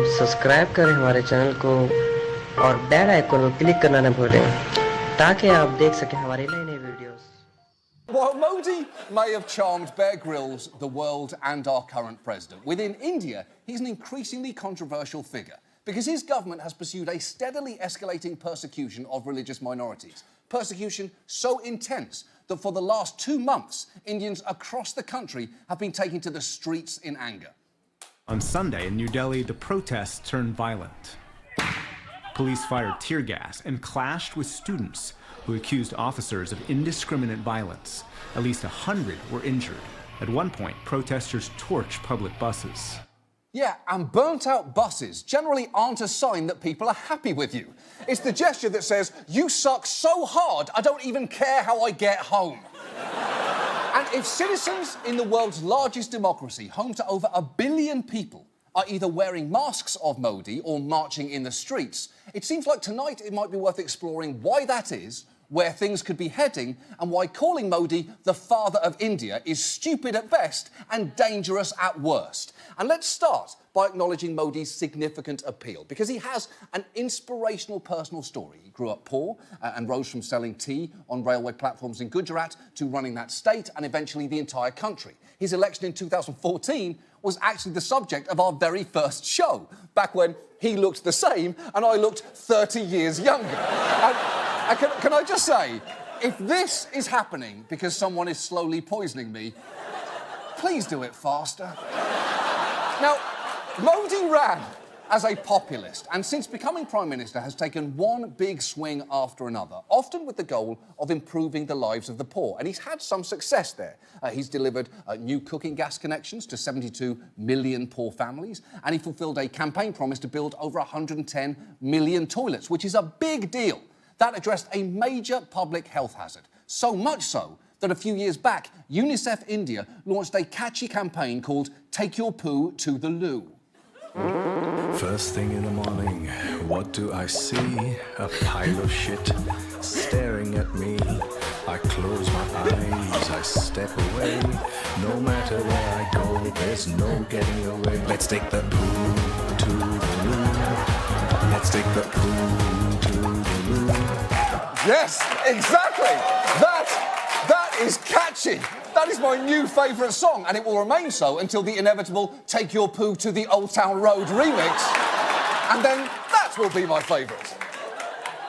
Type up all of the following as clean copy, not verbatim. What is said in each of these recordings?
Subscribe करें हमारे channel को और बेल आइकन को क्लिक करना न भूलें ताकि आप देख सकें हमारे नए-नए videos. While Modi may have charmed Bear Grylls, the world and our current president, within India he's an increasingly controversial figure because his government has pursued a steadily escalating persecution of religious minorities. Persecution so intense that for the last 2 months, Indians across the country have been taking to the streets in anger. On Sunday in New Delhi, the protests turned violent. Police fired tear gas and clashed with students who accused officers of indiscriminate violence. At least 100 were injured. At one point, protesters torched public buses. Yeah, and burnt-out buses generally aren't a sign that people are happy with you. It's the gesture that says, you suck so hard, I don't even care how I get home. And if citizens in the world's largest democracy, home to over 1 billion people, are either wearing masks of Modi or marching in the streets, it seems like tonight it might be worth exploring why that is, where things could be heading, and why calling Modi the father of India is stupid at best and dangerous at worst. And let's start by acknowledging Modi's significant appeal, because he has an inspirational personal story. He grew up poor and rose from selling tea on railway platforms in Gujarat to running that state and eventually the entire country. His election in 2014 was actually the subject of our very first show, back when he looked the same and I looked 30 years younger. Can I just say, if this is happening because someone is slowly poisoning me, please do it faster. Now, Modi ran as a populist, and since becoming Prime Minister has taken one big swing after another, often with the goal of improving the lives of the poor. And he's had some success there. He's delivered new cooking gas connections to 72 million poor families, and he fulfilled a campaign promise to build over 110 million toilets, which is a big deal. That addressed a major public health hazard, so much so that a few years back, UNICEF India launched a catchy campaign called Take Your Poo to the Loo. First thing in the morning, what do I see? A pile of shit staring at me. I close my eyes, I step away. No matter where I go, there's no getting away. Let's take the poo to the loo. Let's take the poo to the loo. Yes, exactly. That is catchy. That is my new favourite song, and it will remain so until the inevitable Take Your Poo to the Old Town Road remix, and then that will be my favourite.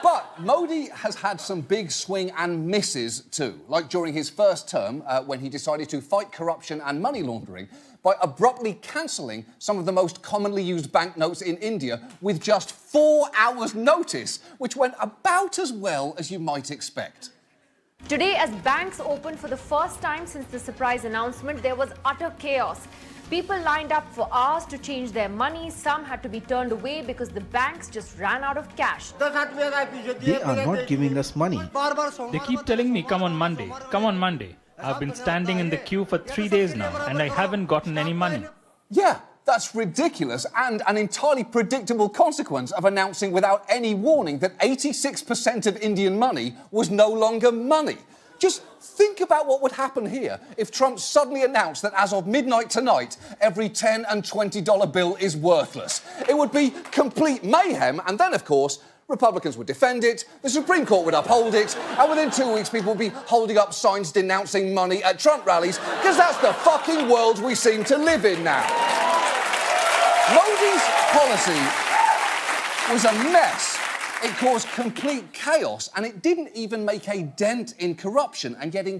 But Modi has had some big swing and misses too, like during his first term when he decided to fight corruption and money laundering by abruptly cancelling some of the most commonly used banknotes in India with just 4 hours' notice, which went about as well as you might expect. Today, as banks opened for the first time since the surprise announcement, there was utter chaos. People lined up for hours to change their money. Some had to be turned away because the banks just ran out of cash. They are not giving us money. They keep telling me, come on Monday, come on Monday. I've been standing in the queue for 3 days now and I haven't gotten any money. Yeah, that's ridiculous and an entirely predictable consequence of announcing without any warning that 86% of Indian money was no longer money. Just think about what would happen here if Trump suddenly announced that as of midnight tonight, every $10 and $20 bill is worthless. It would be complete mayhem, and then, of course, Republicans would defend it, the Supreme Court would uphold it, and within 2 weeks people would be holding up signs denouncing money at Trump rallies, because that's the fucking world we seem to live in now. Modi's policy was a mess. It caused complete chaos, and it didn't even make a dent in corruption and getting